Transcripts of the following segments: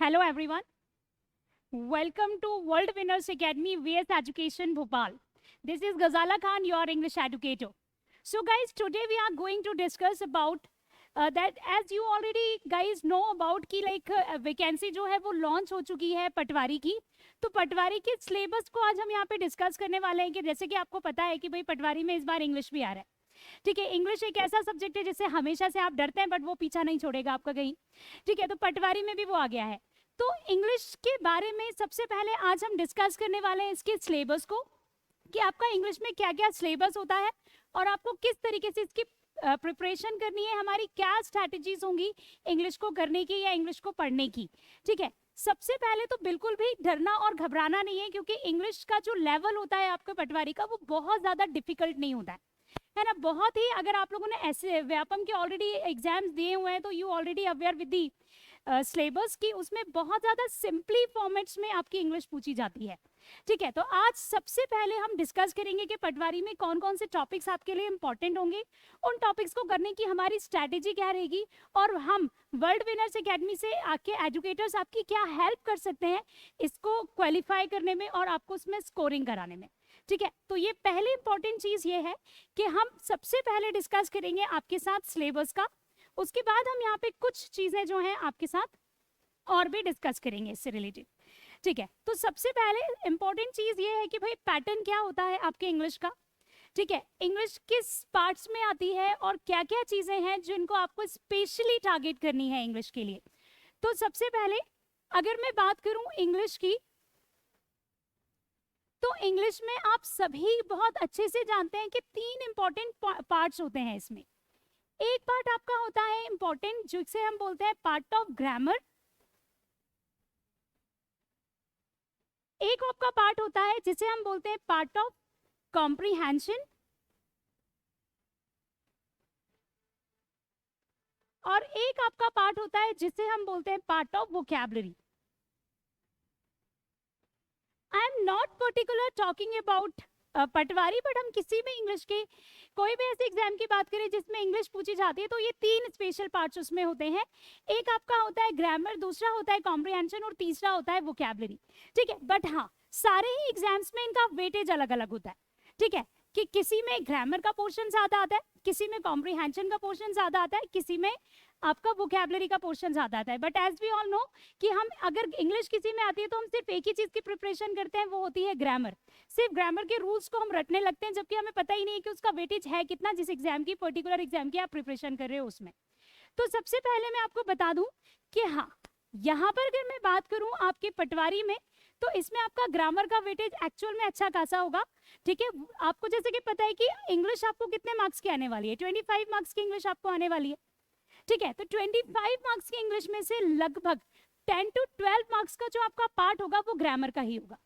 Hello everyone. Welcome to World Winners Academy VS Education Bhopal. This is Ghazala Khan, your English educator. So guys, today we are going to discuss about that as you already guys know about कि like vacancy जो है वो launch हो चुकी है पटवारी की. तो पटवारी के सिलेबस को आज हम यहाँ पे डिस्कस करने वाले हैं कि जैसे कि आपको पता है कि भाई पटवारी में इस बार इंग्लिश भी आ रहा है. ठीक है, इंग्लिश एक ऐसा सब्जेक्ट है जिससे हमेशा से आप डरते हैं बट वो पीछा नहीं छोड़ेगा आपका कहीं. ठीक है, तो पटवारी में भी वो आ गया है. तो इंग्लिश के बारे में सबसे पहले आज हम डिस्कस करने वाले हैं इसके सिलेबस को कि आपका इंग्लिश में क्या क्या सिलेबस होता है और आपको किस तरीके से इसकी प्रिपरेशन करनी है, हमारी क्या स्ट्रैटेजीज होंगी इंग्लिश को करने की या इंग्लिश को पढ़ने की. ठीक है, सबसे पहले तो बिल्कुल भी डरना और घबराना नहीं है क्योंकि इंग्लिश का जो लेवल होता है आपके पटवारी का वो बहुत ज़्यादा डिफिकल्ट नहीं होता है ना. बहुत ही, अगर आप लोगों ने ऐसे व्यापम के ऑलरेडी एग्जाम्स दिए हुए हैं तो you already aware with the syllabus की, उसमें बहुत ज़्यादा सिंपली फॉर्मेट्स में आपकी इंग्लिश पूछी जाती है. ठीक है, तो आज सबसे पहले हम डिस्कस करेंगे कि पटवारी में कौन कौन से टॉपिक्स आपके लिए इंपॉर्टेंट होंगे, उन टॉपिक्स को करने की हमारी स्ट्रैटेजी क्या रहेगी और हम वर्ल्ड विनर्स एकेडमी से आके एजुकेटर्स आपकी क्या हेल्प कर सकते हैं इसको क्वालिफाई करने में और आपको उसमें स्कोरिंग कराने में. ठीक है, तो ये पहली इंपॉर्टेंट चीज़ ये है कि हम सबसे पहले डिस्कस करेंगे आपके साथ सिलेबस का. उसके बाद हम यहाँ पे कुछ चीज़ें जो हैं आपके साथ और भी डिस्कस करेंगे इससे रिलेटेड. ठीक है, तो सबसे पहले इंपॉर्टेंट चीज़ ये है कि भाई पैटर्न क्या होता है आपके इंग्लिश का. ठीक है, इंग्लिश किस पार्ट्स में आती है और क्या क्या चीज़ें हैं जिनको आपको स्पेशली टारगेट करनी है इंग्लिश के लिए. तो सबसे पहले अगर मैं बात करूँ इंग्लिश की, तो इंग्लिश में आप सभी बहुत अच्छे से जानते हैं कि तीन इंपॉर्टेंट पार्ट्स होते हैं इसमें. एक पार्ट आपका होता है इंपॉर्टेंट जिसे हम बोलते हैं पार्ट ऑफ ग्रामर. एक आपका पार्ट होता है जिसे हम बोलते हैं पार्ट ऑफ कॉम्प्रिहेंशन और एक आपका पार्ट होता है जिसे हम बोलते हैं part of vocabulary. I am not particular talking about Patwari, but हम किसी भी इंग्लिश के कोई भी ऐसे एग्जाम की बात करें जिसमें इंग्लिश पूछी जाती है तो ये तीन स्पेशल पार्ट्स उसमें होते हैं. एक आपका होता है ग्रामर, दूसरा होता है कॉम्प्रिहेंशन और तीसरा होता है वोकैबुलरी. ठीक है, बट हाँ सारे ही एग्जाम्स में इनका वेटेज अलग अलग होता है. ठीक है, कि किसी में ग्रामर का पोर्शन ज़्यादा आता है, किसी में कॉम्प्रिहेंशन का पोर्शन ज़्यादा आता है, किसी में आपका वोकैबुलरी का पोर्शन ज़्यादा आता है. But as we all know कि हम अगर इंग्लिश किसी में आती है तो हम सिर्फ एक ही चीज़ की प्रिपरेशन करते हैं, वो होती है ग्रामर. सिर्फ ग्रामर के रूल्स को हम रटने लगते हैं जबकि हमें पता ही नहीं है कि उसका वेटेज है कितना जिस एग्जाम की, पर्टिकुलर एग्जाम की आप प्रिपरेशन कर रहे हो उसमें. तो सबसे पहले मैं आपको बता दूं कि हाँ, यहाँ पर अगर मैं बात करूँ आपके पटवारी में तो इसमें आपका ग्रामर का वेटेज एक्चुअल में अच्छा खासा होगा. ठीक है, आपको जैसे कि पता है कि इंग्लिश आपको कितने मार्क्स की आने वाली है, 25 मार्क्स की इंग्लिश आपको आने वाली है. ठीक है, तो 25 मार्क्स की इंग्लिश में से लगभग 10 to 12 मार्क्स का जो आपका पार्ट होगा वो ग्रामर का ही होगा.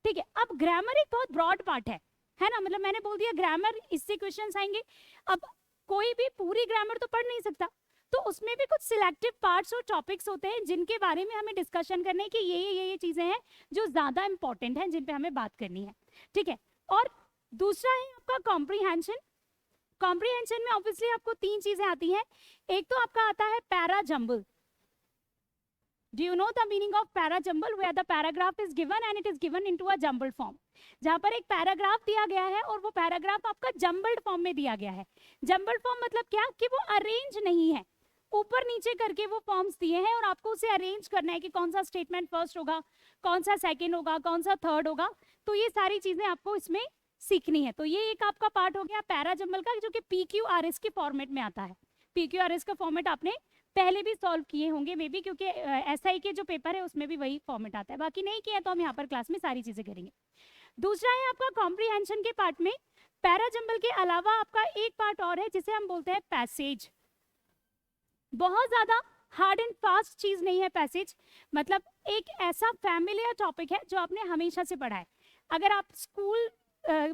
ठीक है, अब ग्रामर एक बहुत ब्रॉड पार्ट है ना, मतलब मैंने बोल दिया ग्रामर, इससे क्वेश्चंस आएंगे. अब कोई भी पूरी ग्रामर तो पढ़ नहीं सकता, तो उसमें भी कुछ सिलेक्टिव पार्ट्स और टॉपिक्स होते हैं जिनके बारे में हमें डिस्कशन करने की ये चीज़ें हैं जो ज़्यादा इंपॉर्टेंट हैं जिन पे हमें बात करनी है. ठीक है, और दूसरा है आपका कॉम्प्रिहेंशन. कॉम्प्रिहेंशन में ऑब्वियसली आपको तीन चीज़ें आती हैं. एक तो आपका आता है para jumble. Do you know the meaning of para jumble, where the paragraph is given and it is given into a jumbled form. जहाँ पर एक पैराग्राफ दिया गया है और वो पैराग्राफ आपका जंबल्ड फॉर्म में दिया गया है. जंबल्ड फॉर्म मतलब क्या कि वो अरेंज नहीं है, ऊपर नीचे करके वो फॉर्म्स दिए हैं और आपको उसे अरेंज करना है कि कौन सा स्टेटमेंट फर्स्ट होगा, कौन सा सेकंड होगा, कौन सा थर्ड होगा. तो ये सारी चीज़ें आपको इसमें सीखनी है. तो ये एक आपका पार्ट हो गया पैरा जंबल का, जो कि PQRS के फॉर्मेट में आता है. PQRS का फॉर्मेट आपने पहले भी सॉल्व किए होंगे मे बी, क्योंकि SI के जो पेपर है उसमें भी वही फॉर्मेट आता है. बाकी नहीं किया तो हम यहाँ पर क्लास में सारी चीज़ें करेंगे. दूसरा है आपका कॉम्प्रिहेंशन के पार्ट में पैरा जंबल के अलावा आपका एक पार्ट और है जिसे हम बोलते हैं पैसेज. बहुत ज़्यादा हार्ड एंड फास्ट चीज़ नहीं है पैसेज, मतलब एक ऐसा फैमिलियर टॉपिक है जो आपने हमेशा से पढ़ा है. अगर आप स्कूल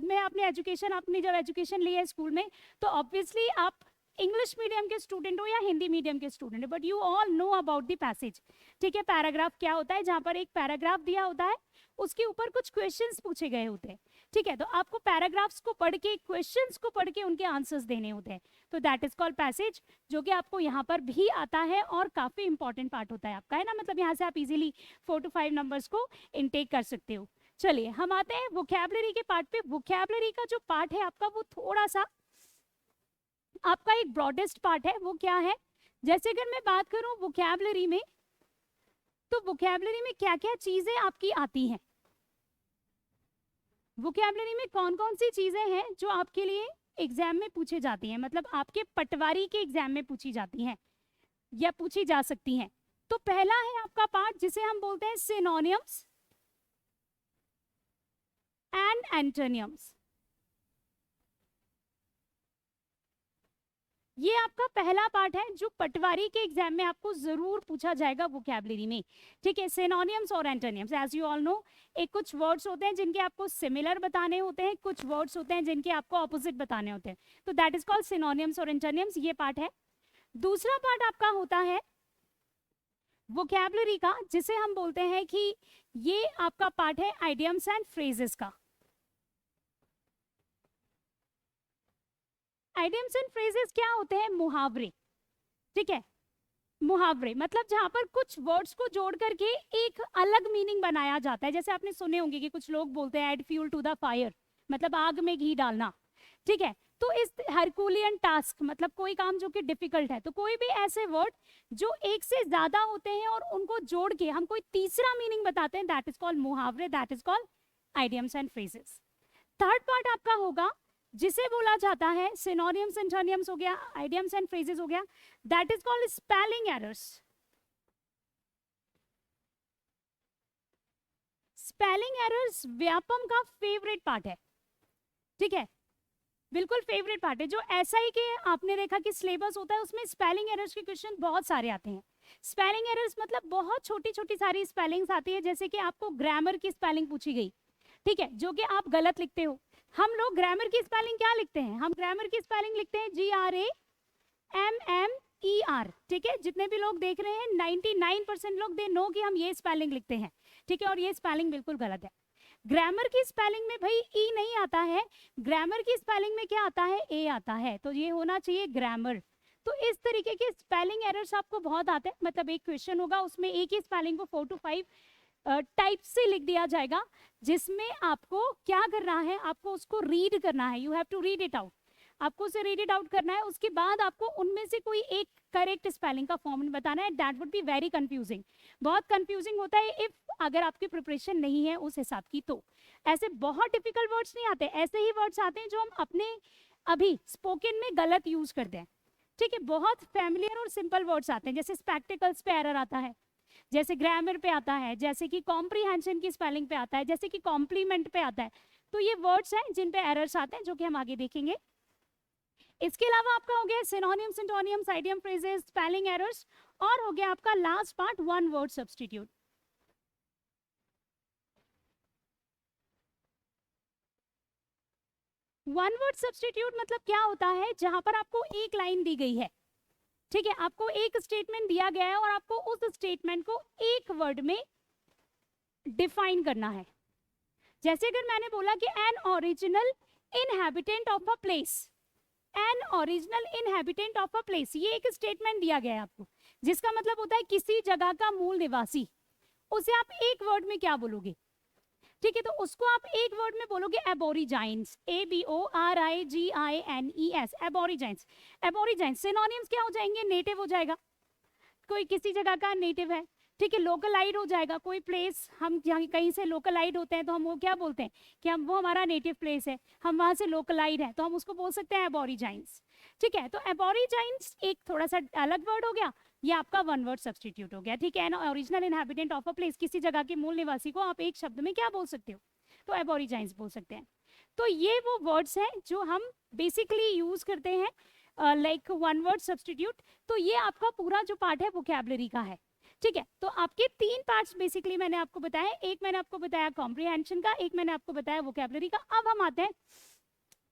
में अपने एजुकेशन, आपने जब एजुकेशन ली है स्कूल में, तो ऑब्वियसली आप इंग्लिश मीडियम के स्टूडेंट हो या हिंदी मीडियम के स्टूडेंट हो, but you all know about the passage. ठीक है, पैराग्राफ क्या होता है, जहां पर एक पैराग्राफ दिया होता है, उसके ऊपर कुछ क्वेश्चंस पूछे गए होते हैं। ठीक है, तो आपको पैराग्राफ्स को पढ़ के, क्वेश्चंस को पढ़ के उनके आंसर्स देने होते हैं, तो दैट इज कॉल्ड पैसेज, जो कि आपको यहाँ पर भी आता है और काफी इंपॉर्टेंट पार्ट होता है आपका, है ना। मतलब यहाँ से आप इजीली 4 to 5 नंबर्स को इनटेक कर सकते हो। चलिए हम आते हैं वोकैबुलरी के पार्ट पे। वोकैबुलरी का जो पार्ट है आपका, वो थोड़ा सा आपका एक ब्रॉडेस्ट पार्ट है। वो क्या है, जैसे अगर मैं बात करूं वोकैबुलरी में, तो वोकैबुलरी में क्या क्या चीजें आपकी आती हैं, वोकैबुलरी में कौन कौन सी चीजें हैं जो आपके लिए एग्जाम में पूछे जाती हैं, मतलब आपके पटवारी के एग्जाम में पूछी जाती हैं या पूछी जा सकती हैं। तो पहला है आपका पार्ट जिसे हम बोलते हैं सिनोनिम्स एंड एंटोनिम्स। ये आपका पहला पार्ट है जो पटवारी के एग्जाम में आपको जरूर पूछा जाएगा वोकैबुलरी में। ठीक है, सिनोनिम्स और antonyms, as you all know, एक कुछ वर्ड्स होते हैं जिनके आपको सिमिलर बताने होते हैं, कुछ वर्ड्स होते हैं जिनके आपको ऑपोजिट बताने होते हैं, तो दैट इज कॉल्ड सिनोनिम्स और एंटोनिम्स, ये पार्ट है। दूसरा पार्ट आपका होता है वोकैबुलरी का, जिसे हम बोलते हैं कि ये आपका पार्ट है आइडियम्स एंड फ्रेजेस का। आइडियम्स एंड फ्रेजेस क्या होते हैं, मुहावरे। ठीक है, मुहावरे मतलब जहां पर कुछ वर्ड्स को जोड़ करके एक अलग मीनिंग बनाया जाता है। जैसे आपने सुने होंगे कि कुछ लोग बोलते हैं add fuel to the fire, मतलब आग में घी डालना। ठीक है, तो इस हरकुलियन टास्क मतलब कोई काम जो कि डिफिकल्ट है, तो कोई भी ऐसे वर्ड जो एक से ज्यादा होते हैं और उनको जोड़ के हम कोई तीसरा मीनिंग बताते हैं, दैट इज कॉल्ड मुहावरे, that is called idioms and phrases. Third part आपका होगा जिसे बोला जाता है सिनोनिम्स एंटोनिम्स हो गया, आइडियम्स एंड फ्रेजेस हो गया, that is called spelling errors. Spelling errors Vyapam का फेवरेट पार्ट है। ठीक है, बिल्कुल फेवरेट पार्ट है। जो ऐसा ही कि आपने देखा कि सिलेबस होता है उसमें स्पेलिंग एरर्स के क्वेश्चन बहुत सारे आते हैं। स्पेलिंग एरर्स मतलब बहुत छोटी छोटी सारी स्पेलिंग्स आती है, जैसे कि आपको ग्रामर की स्पेलिंग पूछी गई, ठीक है, जो कि आप गलत लिखते हो। हम लोग ग्रामर की स्पेलिंग क्या लिखते हैं, हम ग्रामर की स्पेलिंग लिखते हैं GRAMMER। ठीक है, जितने भी लोग देख रहे हैं 99% लोग दे नो कि हम ये स्पेलिंग लिखते हैं। ठीक है, और ये स्पेलिंग बिल्कुल गलत है। ग्रामर की स्पेलिंग में भाई ई नहीं आता है, ग्रामर की स्पेलिंग में क्या आता है, ए आता है, तो ये होना चाहिए ग्रामर। तो इस तरीके के स्पेलिंग एरर्स आपको बहुत आते हैं। मतलब एक क्वेश्चन होगा उसमें एक ही स्पेलिंग को 4 to 5 टाइप से लिख दिया जाएगा, जिसमें आपको क्या करना है, आपको उसको रीड करना है, you have to read it out, आपको उसे रीड इट आउट करना है। उसके बाद आपको उनमें से कोई एक करेक्ट स्पेलिंग का फॉर्म बताना है। That would be very confusing, बहुत कंफ्यूजिंग होता है इफ अगर आपकी प्रिपरेशन नहीं है उस हिसाब की। तो ऐसे बहुत टिपिकल वर्ड्स नहीं आते, ऐसे ही वर्ड्स आते हैं जो हम अपने अभी स्पोकन में गलत यूज करते हैं। ठीक है, बहुत फैमिलियर और सिंपल वर्ड्स आते हैं, जैसे स्पेक्टिकल्स पे एरर आता है, जैसे ग्रामर पे आता है, जैसे कि कॉम्प्रीहेंशन की स्पेलिंग पे आता है, जैसे कि कॉम्प्लीमेंट पे आता है। तो ये वर्ड्स हैं जिन पे एरर्स आते हैं, जो कि हम आगे देखेंगे। इसके अलावा आपका हो गया synonyms, antonyms, idiom phrases, spelling errors, और हो गया आपका last part one word substitute. One word substitute मतलब क्या होता है, जहां पर आपको एक लाइन दी गई है, ठीक है, आपको एक स्टेटमेंट दिया गया है और आपको उस स्टेटमेंट को एक वर्ड में डिफाइन करना है। जैसे अगर मैंने बोला कि an original inhabitant of a place, an original inhabitant of a place, ये एक स्टेटमेंट दिया गया है आपको, जिसका मतलब होता है किसी जगह का मूल निवासी। उसे आप एक वर्ड में क्या बोलोगे, ठीक है, तो उसको आप एक वर्ड में बोलोगे एबोरिजाइंस, ABORIGINES, एबोरिजाइंस। एबोरिजाइंस सिनोनिम्स क्या हो जाएंगे, नेटिव हो जाएगा, कोई किसी जगह का नेटिव है, ठीक है, लोकलाइड हो जाएगा, कोई प्लेस हम जहाँ कहीं से लोकलाइड होते हैं तो हम वो क्या बोलते हैं कि हम वो हमारा नेटिव प्लेस है, हम वहाँ से लोकलाइड है, तो हम उसको बोल सकते हैं एबोरिजाइंस। ठीक है, तो एबोरिजाइंस एक थोड़ा सा अलग वर्ड हो गया, ये आपका वन वर्ड सब्स्टिट्यूट हो गया। ठीक है, original inhabitant of a place, किसी जगह के मूल निवासी को आप एक शब्द में क्या बोल सकते हो, तो एबोरिजाइंस बोल सकते हैं। तो ये वो वर्ड्स हैं जो हम बेसिकली यूज करते हैं लाइक वन वर्ड सब्स्टिट्यूट। तो ये आपका पूरा जो पार्ट है वोकैबुलरी का है। ठीक है, तो आपके तीन पार्ट्स बेसिकली मैंने आपको बताया, एक मैंने आपको बताया कॉम्प्रिहेंशन का, एक मैंने आपको बताया वोकैबुलरी का। अब हम आते हैं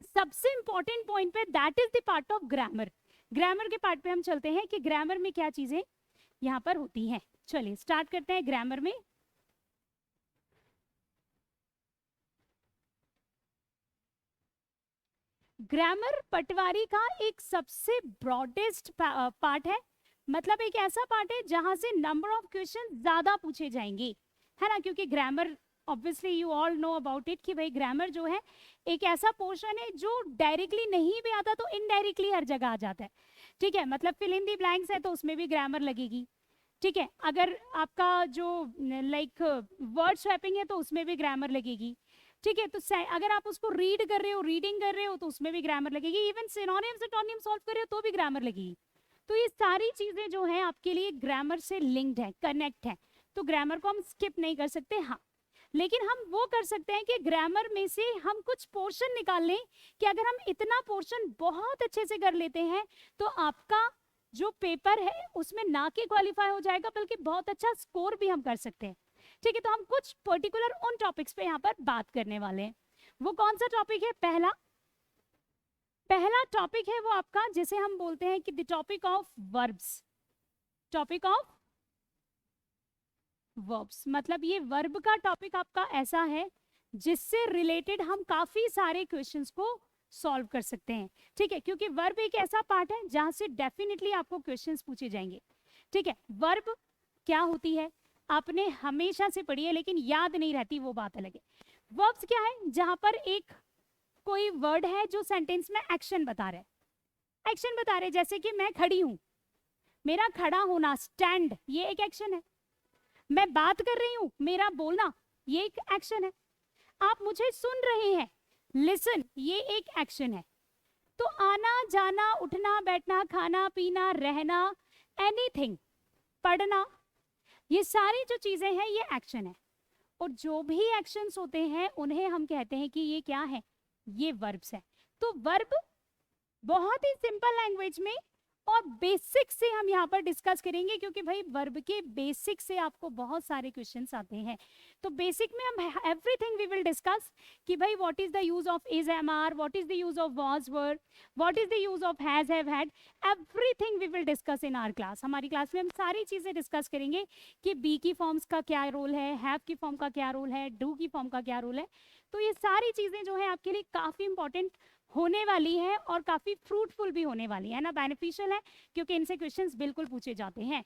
सबसे इंपॉर्टेंट पॉइंट पे, that is the part of grammar. Grammar के पार्ट पे हम चलते हैं कि ग्रामर में क्या चीजें यहाँ पर होती हैं। चलिए स्टार्ट करते हैं ग्रामर में। ग्रामर पटवारी का एक सबसे ब्रॉडेस्ट पार्ट है, मतलब एक ऐसा पार्ट है जहां से नंबर ऑफ क्वेश्चन ज्यादा पूछे जाएंगे, है ना, क्योंकि grammar obviously you all know about it कि भाई ग्रामर जो है एक ऐसा पोर्शन है जो डायरेक्टली नहीं भी आता तो इनडायरेक्टली हर जगह आ जाता है। ठीक है, मतलब फिल इन दी ब्लैंक्स है तो उसमें भी ग्रामर लगेगी। ठीक है, अगर आपका जो लाइक वर्ड स्वैपिंग है तो उसमें भी ग्रामर लगेगी। ठीक है, तो अगर आप उसको रीड कर रहे हो, रीडिंग कर रहे हो तो उसमें भी ग्रामर लगेगी। इवन सिनोनिम्स और टोनिम्स सॉल्व कर रहे हो तो भी ग्रामर लगेगी। तो ये सारी चीजें जो हैं आपके लिए ग्रामर से लिंक्ड है, कनेक्ट है, तो ग्रामर को हम स्किप नहीं कर सकते। हाँ, लेकिन हम वो कर सकते हैं कि ग्रामर में से हम कुछ पोर्शन निकाल लें कि अगर हम इतना पोर्शन बहुत अच्छे से कर लेते हैं तो आपका जो पेपर है उसमें ना कि क्वालिफाई हो जाएगा बल्कि बहुत अच्छा स्कोर भी हम कर सकते हैं। ठीक है, तो हम कुछ पर्टिकुलर उन टॉपिक्स पे यहाँ पर बात करने वाले हैं। वो कौन सा टॉपिक है? पहला टॉपिक है वो आपका, जिसे हम बोलते हैं कि the topic of verbs. Topic of verbs मतलब ये वर्ब का टॉपिक आपका ऐसा है जिससे रिलेटेड हम काफी सारे क्वेश्चंस को सॉल्व कर सकते हैं। ठीक है, क्योंकि वर्ब एक ऐसा पार्ट है जहां से डेफिनेटली आपको क्वेश्चंस पूछे जाएंगे। ठीक है, वर्ब क्या होती है आपने हमेशा से पढ़ी है लेकिन याद नहीं रहती, वो बात अलग है। वर्ब्स क्या है? जहां पर एक कोई वर्ड है जो सेंटेंस में एक्शन बता रहा है। एक्शन बता रहे, जैसे कि मैं खड़ी हूं, मेरा खड़ा होना, स्टैंड, ये एक एक्शन है। मैं बात कर रही हूं, मेरा बोलना, ये एक एक्शन है। आप मुझे सुन रहे हैं, लिसन, ये एक एक्शन है। तो आना जाना, उठना बैठना, खाना पीना, रहना, एनीथिंग, पढ़ना, ये सारी जो चीजें हैं ये एक्शन है। और जो भी एक्शंस होते हैं उन्हें हम कहते हैं कि ये क्या है? ये वर्ब्स है। तो वर्ब बहुत ही सिंपल लैंग्वेज में और बेसिक से हम यहाँ पर डिस्कस करेंगे, क्योंकि भाई वर्ब के बेसिक से आपको बहुत सारे क्वेश्चंस आते हैं। तो बेसिक में हम एवरीथिंग वी विल डिस्कस कि भाई what is the use of is, am, are, what is the use of was, were, what is the use of has, have, had, everything we will discuss in our class. हमारी class में हम सारी चीजें discuss करेंगे कि B की forms का क्या रोल है, हैव की फॉर्म का क्या रोल है, डू की फॉर्म का क्या रोल है। तो ये सारी चीजें जो है आपके लिए काफी इंपॉर्टेंट होने वाली है और काफी फ्रूटफुल भी होने वाली है ना, बेनिफिशियल है, क्योंकि इनसे क्वेश्चंस बिल्कुल पूछे जाते हैं।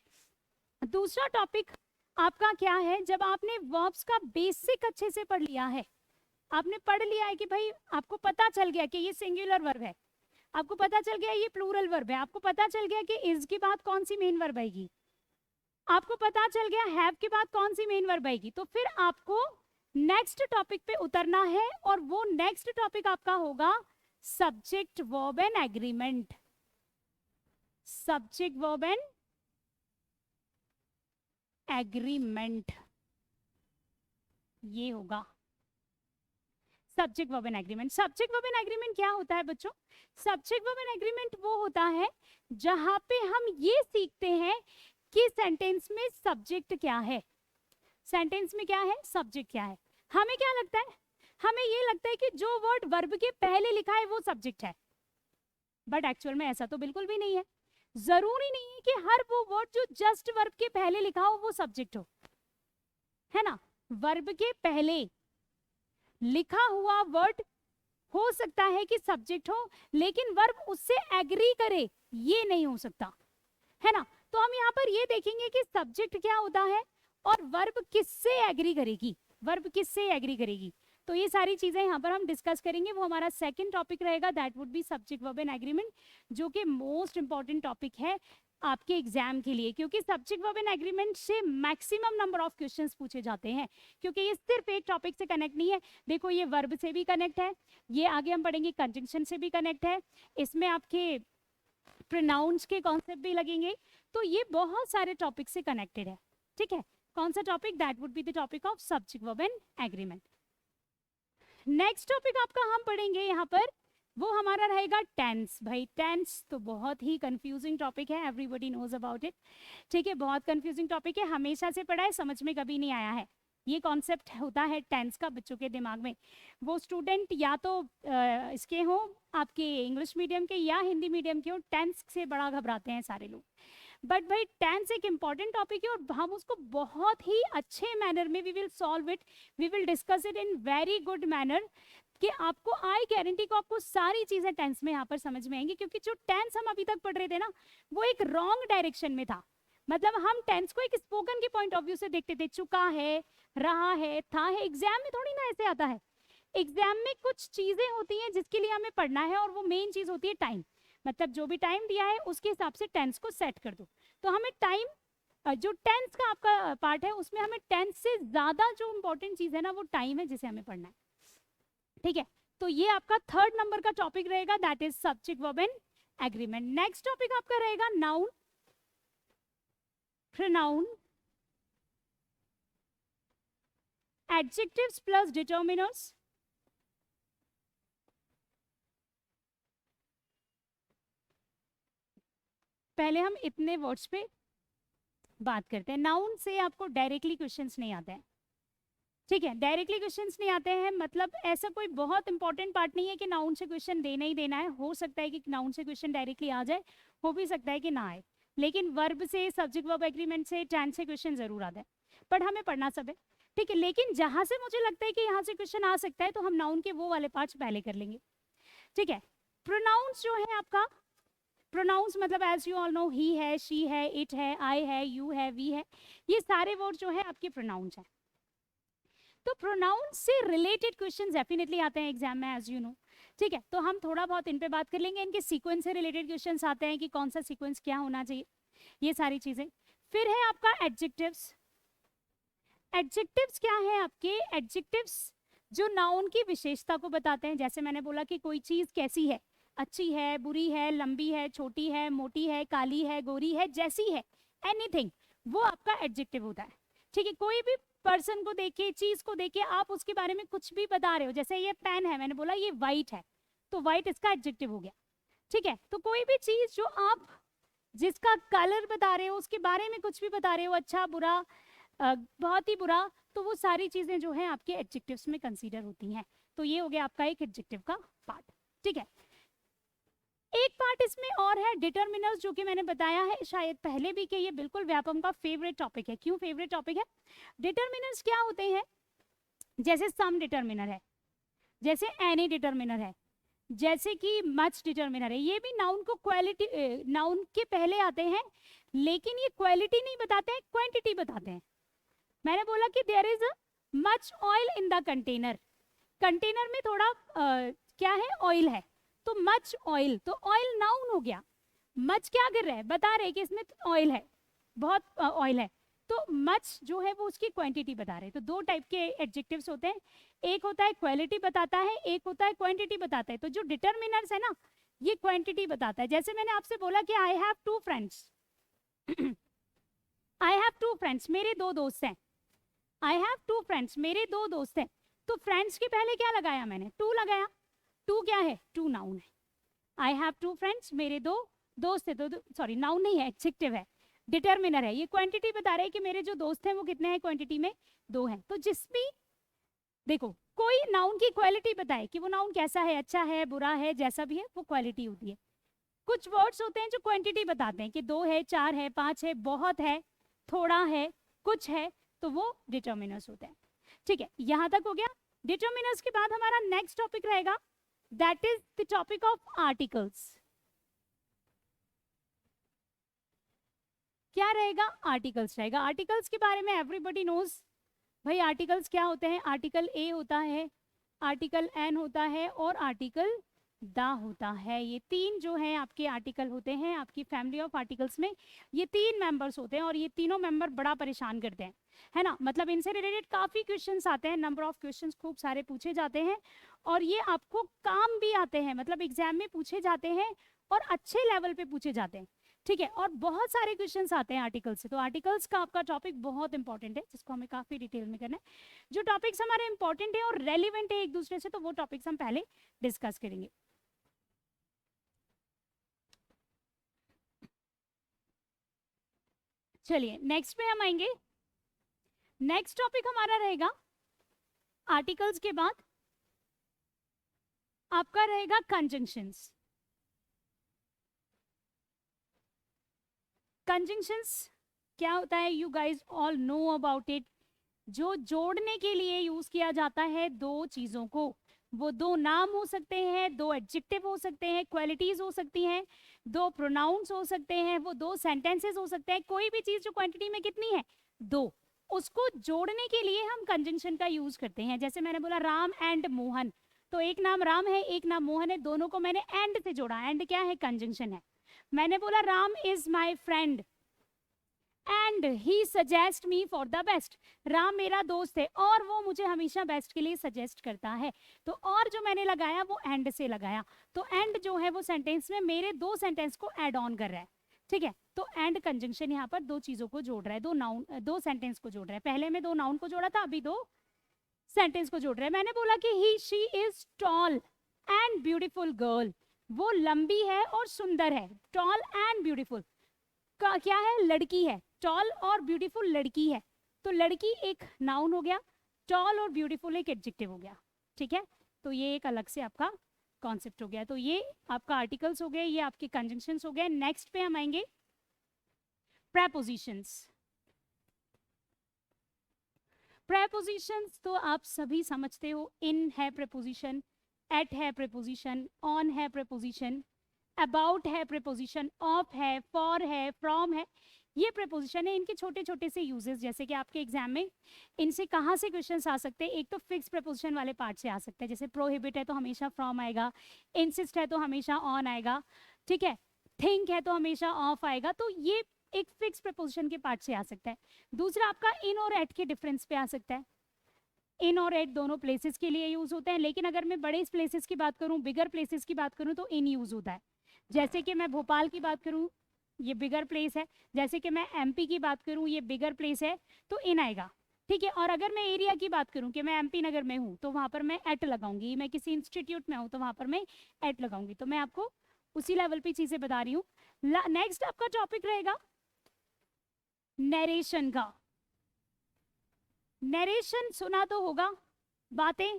दूसरा टॉपिक आपका क्या है? जब आपने वर्ब्स का बेसिक अच्छे से पढ़ लिया है, आपने पढ़ लिया है कि भाई आपको पता चल गया कि ये सिंगुलर वर्ब है, आपको पता चल गया ये प्लूरल वर्ब है, आपको पता चल गया कि इज के बाद कौन सी मेन वर्ब आएगी, आपको पता चल गया हैव के बाद कौन सी मेन वर्ब आएगी, तो फिर आपको नेक्स्ट टॉपिक पे उतरना है और वो नेक्स्ट टॉपिक आपका होगा subject verb and agreement. Subject verb and agreement, ये होगा subject verb and agreement. Subject verb and agreement क्या होता है बच्चों? सब्जेक्ट वर्ब एंड एग्रीमेंट वो होता है जहां पे हम ये सीखते हैं कि सेंटेंस में सब्जेक्ट क्या है, सेंटेंस में क्या है, सब्जेक्ट क्या है। हमें क्या लगता है? हमें ये लगता है कि जो वर्ड वर्ब के पहले लिखा है वो सब्जेक्ट है, बट एक्चुअल में ऐसा तो बिल्कुल भी नहीं है। जरूरी नहीं है कि हर वो वर्ड जो जस्ट वर्ब के पहले लिखा हो वो सब्जेक्ट हो, है ना। वर्ब के पहले लिखा हुआ वर्ड हो सकता है कि सब्जेक्ट हो, लेकिन वर्ब उससे एग्री करे ये नहीं हो सकता, है ना। तो हम यहाँ पर ये देखेंगे कि सब्जेक्ट क्या होता है और वर्ब किससे एग्री करेगी, वर्ब किससे एग्री करेगी। तो ये सारी चीजें यहाँ पर हम डिस्कस करेंगे, वो हमारा सेकंड टॉपिक रहेगा, that would be subject verb and agreement, जो कि मोस्ट इंपॉर्टेंट टॉपिक है आपके एग्जाम के लिए, क्योंकि सब्जेक्ट वर्ब एंड एग्रीमेंट से मैक्सिमम नंबर ऑफ क्वेश्चंस पूछे जाते हैं, क्योंकि ये सिर्फ एक टॉपिक से कनेक्ट नहीं है। देखो ये वर्ब से भी कनेक्ट है, ये आगे हम पढ़ेंगे कंजंक्शन से भी कनेक्ट है, इसमें आपके प्रोनाउंस के कॉन्सेप्ट भी लगेंगे, तो ये बहुत सारे टॉपिक से कनेक्टेड है। ठीक है, कौन सा topic? That would be the topic of subject verb and agreement. Next topic आपका हम पढ़ेंगे यहाँ पर, वो हमारा रहेगा टेंस। भाई टेंस तो बहुत ही कंफ्यूजिंग टॉपिक है, एवरीबॉडी नोज अबाउट इट। ठीक है, बहुत कंफ्यूजिंग टॉपिक है, हमेशा से पढ़ा है, समझ में कभी नहीं आया है, ये कॉन्सेप्ट होता है टेंस का बच्चों के दिमाग में। वो स्टूडेंट या तो इसके हों आपके इंग्लिश मीडियम के या हिंदी मीडियम के हों, टेंस से बड़ा घबराते हैं सारे लोग। बट भाई टेंस एक इंपॉर्टेंट टॉपिक है और हम उसको बहुत ही अच्छे मैनर में we will solve it, we will discuss it in very good manner, कि आपको आई गारंटी को आपको सारी चीजें टेंस में यहाँ पर समझ में आएंगी। क्योंकि जो टेंस हम अभी तक पढ़ रहे थे ना, वो एक रॉन्ग डायरेक्शन में था। मतलब हम टेंस को एक स्पोकन के पॉइंट ऑफ व्यू से देखते थे, चुका है, रहा है, था है। एग्जाम में थोड़ी ना ऐसे आता है। एग्जाम में कुछ चीजें होती हैं जिसके लिए हमें पढ़ना है, और वो मेन चीज होती है टाइम। मतलब जो भी टाइम दिया है उसके हिसाब से टेंस को सेट कर दो। तो हमें टाइम, जो टेंस का आपका पार्ट है उसमें हमें टेंस से ज्यादा जो इंपॉर्टेंट चीज है ना वो टाइम है जिसे हमें पढ़ना है। ठीक है, तो ये आपका 3rd नंबर का टॉपिक रहेगा, that is subject verb and agreement. Next topic आपका रहेगा noun, pronoun, adjectives plus determiners, पहले हम इतने वर्ड्स पे बात करते हैं। नाउन से आपको डायरेक्टली क्वेश्चंस नहीं आते हैं, ठीक है, डायरेक्टली क्वेश्चंस नहीं आते हैं। मतलब ऐसा कोई बहुत इंपॉर्टेंट पार्ट नहीं है कि नाउन से क्वेश्चन देना ही देना है। हो सकता है कि नाउन से क्वेश्चन डायरेक्टली आ जाए, हो भी सकता है कि ना आए, लेकिन वर्ब से, सब्जेक्ट वर्ब एग्रीमेंट से, टेंस से क्वेश्चन जरूर आता है। बट हमें पढ़ना सब है, ठीक है। लेकिन जहां से मुझे लगता है कि यहाँ से क्वेश्चन आ सकता है तो हम नाउन के वो वाले पार्ट्स पहले कर लेंगे, ठीक है। प्रोनाउंस जो है आपका, प्रोनाउंस मतलब एज यू ऑल नो, ही है, शी है, इट है, आई है, यू है, वी है, ये सारे वर्ड जो है आपके प्रोनाउंस हैं। तो प्रोनाउंस से रिलेटेड क्वेश्चन डेफिनेटली आते हैं एग्जाम में, एज यू नो, ठीक है। तो हम थोड़ा बहुत इन पे बात कर लेंगे। इनके सीक्वेंस से रिलेटेड क्वेश्चंस आते हैं कि कौन सा सीक्वेंस क्या होना चाहिए, ये सारी चीजें। फिर है आपका एडजेक्टिव्स। एडजेक्टिव्स क्या है आपके? एडजेक्टिव्स जो नाउन की विशेषता को बताते हैं। जैसे मैंने बोला कि कोई चीज कैसी है, अच्छी है, बुरी है, लंबी है, छोटी है, मोटी है, काली है, गोरी है, जैसी है, एनीथिंग, वो आपका एडजेक्टिव होता है, ठीक है। कोई भी पर्सन को देखे, चीज को देखे, आप उसके बारे में कुछ भी बता रहे हो। जैसे ये पेन है, मैंने बोला ये वाइट है, तो वाइट इसका एडजेक्टिव हो गया, ठीक है। तो कोई भी चीज जो आप जिसका कलर बता रहे हो, उसके बारे में कुछ भी बता रहे हो, अच्छा बुरा, बहुत ही बुरा, तो वो सारी चीजें जो है आपके एडजेक्टिव्स में कंसीडर होती हैं। तो ये हो गया आपका एक एडजेक्टिव का पार्ट, ठीक है। एक पार्ट इसमें और है डिटरमिनर्स, जो कि मैंने बताया है शायद पहले भी कि ये बिल्कुल व्यापम का फेवरेट टॉपिक है। क्यों फेवरेट टॉपिक है? डिटरमिनर्स क्या होते हैं? जैसे सम डिटरमिनर है, जैसे एनी डिटरमिनर है, जैसे कि मच डिटरमिनर है। ये भी नाउन को क्वालिटी, नाउन के पहले आते हैं, लेकिन ये क्वालिटी नहीं बताते हैं, क्वांटिटी बताते हैं। मैंने बोला कि there is much oil in the container, container में थोड़ा क्या है, ऑयल है, तो मच ऑयल, तो ऑयल नाउन हो गया। मच क्या कर रहा है, बता रहे कि इसमें ऑयल है, बहुत ऑयल है, तो मच जो है वो उसकी क्वांटिटी बता रहे हैं। तो दो टाइप के एडजेक्टिव्स होते हैं, एक होता है क्वालिटी बताता है, एक होता है क्वांटिटी बताता है। तो जो डिटरमिनर्स है ना, ये क्वांटिटी बताता है। जैसे मैंने आपसे बोला कि I have 2 friends, I have 2 friends, मेरे 2 दोस्त हैं। आई हैव 2 फ्रेंड्स, मेरे 2 दोस्त हैं। तो फ्रेंड्स के पहले क्या लगाया मैंने? 2 लगाया। 2 क्या है? 2 नाउन है। आई हैव 2 फ्रेंड्स, मेरे 2 दोस्त है, तो सॉरी नाउन नहीं है, एडजेक्टिव है, डिटरमिनर है। ये क्वांटिटी बता रहे हैं कि मेरे जो दोस्त हैं वो कितने हैं, क्वांटिटी में 2 हैं। तो जिस भी देखो कोई नाउन की क्वालिटी बताए कि वो नाउन कैसा है, अच्छा है, बुरा है, जैसा भी है, वो क्वालिटी होती है। कुछ वर्ड्स होते हैं जो क्वांटिटी बताते हैं कि 2 है, 4 है, 5 है, बहुत है, थोड़ा है, कुछ है, तो वो डिटरमिनर्स होते हैं, ठीक है। यहां तक हो गया। डिटरमिनर्स के बाद हमारा नेक्स्ट टॉपिक रहेगा, that is the topic of articles. क्या रहेगा? आर्टिकल्स रहेगा। आर्टिकल्स के बारे में एवरीबॉडी नोज भाई। आर्टिकल्स क्या होते हैं? आर्टिकल ए होता है, आर्टिकल एन होता है, और आर्टिकल दा होता है। ये 3 जो है आपके आर्टिकल होते हैं आपकी फैमिली ऑफ आर्टिकल्स में। ये 3 मेंबर्स होते हैं और ये तीनों मेंबर बड़ा परेशान करते हैं, है ना। मतलब इनसे रिलेटेड काफी क्वेश्चंस आते हैं, नंबर ऑफ क्वेश्चंस खूब सारे पूछे जाते हैं, और ये आपको काम भी आते हैं, मतलब एग्जाम में पूछे जाते हैं और अच्छे लेवल पे पूछे जाते हैं, ठीक है। और बहुत सारे क्वेश्चंस आते हैं आर्टिकल्स से। तो आर्टिकल्स का आपका टॉपिक बहुत इंपॉर्टेंट है, जिसको हमें काफी डिटेल में करना है। जो टॉपिक्स हमारे इंपॉर्टेंट है और रेलिवेंट है एक दूसरे से, तो वो टॉपिक्स हम पहले डिस्कस करेंगे। चलिए नेक्स्ट पे हम आएंगे, नेक्स्ट टॉपिक हमारा रहेगा आर्टिकल्स के बाद आपका रहेगा कंजंक्शंस। कंजंक्शंस क्या होता है, you guys all know about it. जो जोड़ने के लिए यूज किया जाता है दो चीजों को, वो दो नाम हो सकते हैं, दो एडजेक्टिव हो सकते हैं, क्वालिटीज हो सकती हैं, दो प्रोनाउंस हो सकते हैं, वो दो सेंटेंसेस हो सकते हैं। कोई भी चीज जो क्वांटिटी में कितनी है, दो, उसको जोड़ने के लिए हम कंजंक्शन का यूज करते हैं। जैसे मैंने बोला राम एंड मोहन, तो एक नाम राम है एक नाम मोहन है, दोनों को मैंने एंड से जोड़ा। एंड क्या है, कंजंक्शन है। मैंने बोला Ram is my friend and he suggest me for the best. Ram मेरा दोस्त है और वो मुझे हमेशा बेस्ट के लिए सजेस्ट करता है। तो और जो मैंने लगाया वो एंड से लगाया, तो एंड जो है वो सेंटेंस में मेरे दो सेंटेंस को ऐड ऑन कर रहा है। ठीक है, तो एंड कंजंक्शन यहाँ पर दो चीजों को जोड़ रहा है, दो नाउन दो सेंटेंस को जोड़ रहा है। पहले में दो नाउन को जोड़ा था, अभी दो सेंटेंस को जोड़ रहा है। मैंने बोला कि he she is tall and beautiful girl, वो लंबी है और सुंदर है। टॉल एंड ब्यूटीफुल का क्या है, लड़की है। टॉल और ब्यूटीफुल लड़की है, तो लड़की एक नाउन हो गया, टॉल और ब्यूटीफुल एक एडजेक्टिव हो गया। ठीक है, तो ये एक अलग से आपका कॉन्सेप्ट हो गया। तो ये आपका आर्टिकल्स हो गए, ये आपके कंजंक्शंस हो गए। नेक्स्ट पे हम आएंगे प्रेपोजिशंस। प्रेपोजिशंस तो आप सभी समझते हो, इन है प्रेपोजिशन, एट है प्रेपोजिशन, ऑन है प्रेपोजिशन, अबाउट है प्रेपोजिशन, ऑफ है, फॉर है, फ्रॉम है, ये प्रेपोजिशन है। इनके छोटे छोटे से यूजेस, जैसे कि आपके एग्जाम में इनसे कहाँ से क्वेश्चंस आ सकते हैं, एक तो फिक्स प्रेपोजिशन वाले पार्ट से आ सकते हैं, जैसे प्रोहिबिट है तो हमेशा फ्रॉम आएगा, इंसिस्ट है तो हमेशा ऑन आएगा, ठीक है, थिंक है तो हमेशा ऑफ आएगा। तो ये एक फिक्स प्रेपोजिशन के पार्ट से आ सकता है। दूसरा आपका इन और एट के डिफरेंस पे आ सकता है। इन और एट दोनों प्लेसेस के लिए यूज होते हैं, लेकिन अगर मैं बड़े प्लेसेस की बात करूं, बिगर प्लेसेस की बात करूं, तो इन यूज होता है। जैसे कि मैं भोपाल की बात करूं, ये बिगर प्लेस है। जैसे कि मैं एमपी की बात करूं, ये बिगर प्लेस है, तो इन आएगा। ठीक है, और अगर मैं एरिया की बात करूं कि मैं एमपी नगर में हूं, तो वहां पर मैं एट लगाऊंगी। मैं किसी इंस्टीट्यूट में हूं तो वहां पर मैं एट लगाऊंगी। तो मैं आपको उसी लेवल पे चीजें बता रही हूँ। नेक्स्ट आपका टॉपिक रहेगा नरेशन का। नरेशन सुना तो होगा, बातें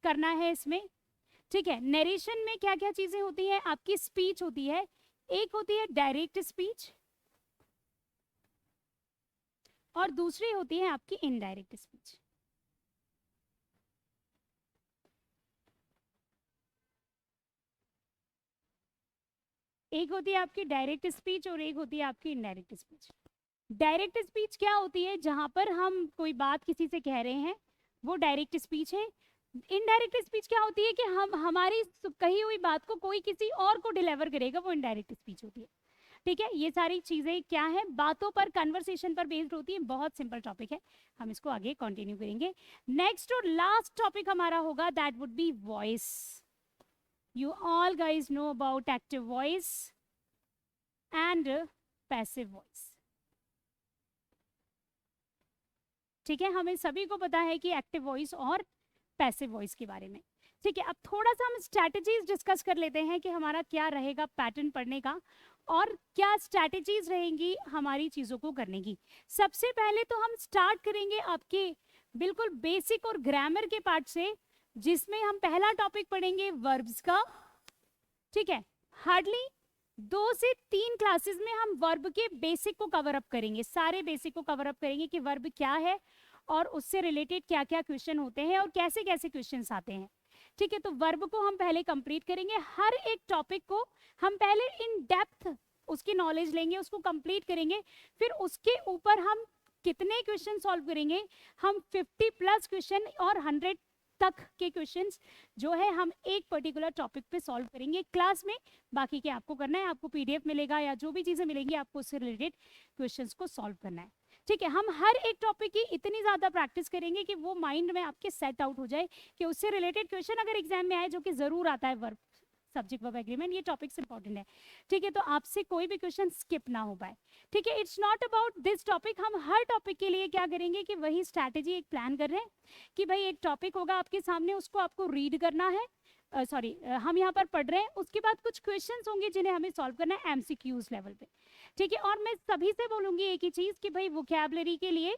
करना है इसमें। ठीक है, नरेशन में क्या क्या चीजें होती है, आपकी स्पीच होती है। एक होती है डायरेक्ट स्पीच और दूसरी होती है आपकी इनडायरेक्ट स्पीच। एक होती है आपकी डायरेक्ट स्पीच और एक होती है आपकी इनडायरेक्ट स्पीच। डायरेक्ट स्पीच क्या होती है, जहां पर हम कोई बात किसी से कह रहे हैं, वो डायरेक्ट स्पीच है। इनडायरेक्ट स्पीच क्या होती है कि हम हमारी कही हुई बात को कोई किसी और को डिलीवर करेगा, वो इनडायरेक्ट स्पीच होती है। ठीक है, ये सारी चीजें क्या है, बातों पर, कन्वर्सेशन पर बेस्ड होती है। बहुत सिंपल टॉपिक है, हम इसको आगे कंटिन्यू करेंगे। नेक्स्ट और लास्ट टॉपिक हमारा होगा, that would be voice. You all guys know about active voice and passive voice. ठीक है, हमें सभी को पता है कि एक्टिव वॉइस और पैसिव वॉइस के बारे में। ठीक है, अब थोड़ा सा हम स्ट्रैटेजीज डिस्कस कर लेते हैं कि हमारा क्या रहेगा पैटर्न पढ़ने का और क्या स्ट्रैटेजीज रहेंगी हमारी चीजों को करने की। सबसे पहले तो हम स्टार्ट करेंगे आपके बिल्कुल बेसिक और ग्रामर के पार्ट से, जिसमें हम पहला टॉपिक पढ़ेंगे वर्ब्स का। ठीक है, हार्डली 2 से 3 क्लासेस में हम वर्ब के बेसिक को कवर अप करेंगे, सारे बेसिक को कवर अप करेंगे कि वर्ब क्या है और उससे रिलेटेड क्या क्या क्वेश्चन होते हैं और कैसे कैसे क्वेश्चंस आते हैं। ठीक है, तो वर्ब को हम पहले कंप्लीट करेंगे। हर एक टॉपिक को हम पहले इन डेप्थ उसकी नॉलेज लेंगे, उसको कंप्लीट करेंगे, फिर उसके ऊपर हम कितने क्वेश्चन सॉल्व करेंगे, हम 50+ क्वेश्चन और 100 तक के क्वेश्चंस जो है हम एक पर्टिकुलर टॉपिक पे सॉल्व करेंगे क्लास में। बाकी के आपको करना है, आपको पीडीएफ मिलेगा या जो भी चीजें मिलेंगी आपको उससे रिलेटेड क्वेश्चंस को सॉल्व करना है। ठीक है, हम हर एक टॉपिक की इतनी ज्यादा प्रैक्टिस करेंगे कि वो माइंड में आपके सेट आउट हो जाए कि उससे रिलेटेड क्वेश्चन अगर एग्जाम में आए, जो कि जरूर आता है, वर्ब सब्जेक्ट वर्ब एग्रीमेंट, ये टॉपिक्स इंपॉर्टेंट है। ठीक है, तो आपसे कोई भी क्वेश्चन स्किप ना हो पाए। ठीक है, it's not about this topic, हम हर टॉपिक के लिए क्या करेंगे कि वही स्ट्रैटेजी एक प्लान कर रहे हैं कि भाई एक टॉपिक होगा आपके सामने, उसको आपको रीड करना है, हम यहाँ पर पढ़ रहे हैं, उसके बाद कुछ क्वेश्चंस होंगे जिन्हें हमें सॉल्व करना है एमसीक्यूज लेवल पे। ठीक है, और मैं सभी से बोलूंगी एक ही चीज कि भाई वोकैबुलरी के लिए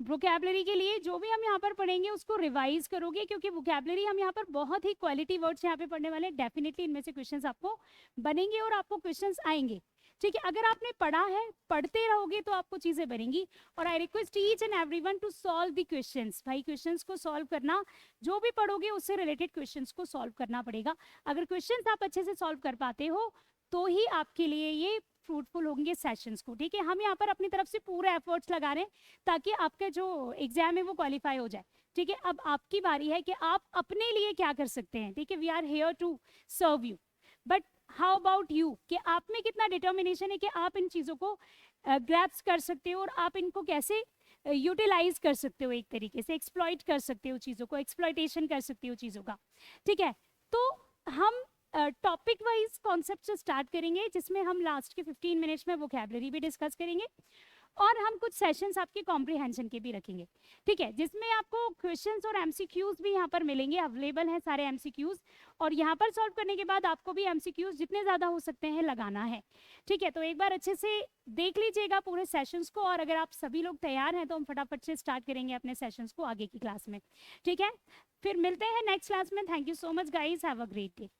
वोकैबलरी के लिए जो भी हम यहाँ पर पढ़ेंगे उसको रिवाइज करोगे, क्योंकि वोकैबलरी हम यहाँ पर बहुत ही क्वालिटी वर्ड्स यहाँ पे पढ़ने वाले हैं। डेफिनेटली इनमें से क्वेश्चंस आपको बनेंगे और आपको क्वेश्चंस आएंगे, ठीक है। अगर आपने पढ़ा है, पढ़ते रहोगे तो आपको चीजें बनेंगी। और I request each and everyone to solve the questions. भाई क्वेश्चंस को सॉल्व करना, जो भी पढ़ोगे उससे रिलेटेड क्वेश्चंस को सॉल्व करना पड़ेगा। अगर क्वेश्चंस आप अच्छे से सॉल्व कर पाते हो तो ही आपके लिए ये फ्रूटफुल होंगे सेशंस को, ठीक है। हम यहाँ पर अपनी तरफ से पूरे एफर्ट्स लगा रहे हैं ताकि आपका जो एग्जाम है वो क्वालिफाई हो जाए, ठीक है। अब आपकी बारी है कि आप अपने लिए क्या कर सकते हैं, ठीक है। We are here to serve you, but how about you, कि आप में कितना डिटर्मिनेशन है कि आप इन चीज़ों को ग्रैप्स कर सकते हो और आप इनको कैसे यूटिलाइज कर सकते हो, एक तरीके से एक्सप्लॉइट कर सकते हो चीज़ों को, एक्सप्लॉइटेशन कर सकते हो चीज़ों का, ठीक है। तो हम टॉपिक वाइज कॉन्सेप्ट से स्टार्ट करेंगे, जिसमें हम लास्ट के 15 मिनट्स में वोकैबलरी भी डिस्कस करेंगे और हम कुछ सेशंस आपके कॉम्प्रिहेंशन के भी रखेंगे, ठीक है, जिसमें आपको क्वेश्चंस और एमसीक्यूज भी यहाँ पर मिलेंगे, अवेलेबल हैं सारे एमसीक्यूज। और यहाँ पर सॉल्व करने के बाद आपको भी एमसीक्यूज जितने ज़्यादा हो सकते हैं लगाना है, ठीक है। तो एक बार अच्छे से देख लीजिएगा पूरे सेशंस को, और अगर आप सभी लोग तैयार हैं तो हम फटाफट से स्टार्ट करेंगे अपने सेशंस को आगे की क्लास में, ठीक है। फिर मिलते हैं नेक्स्ट क्लास में। Thank you so much guys, have a great day.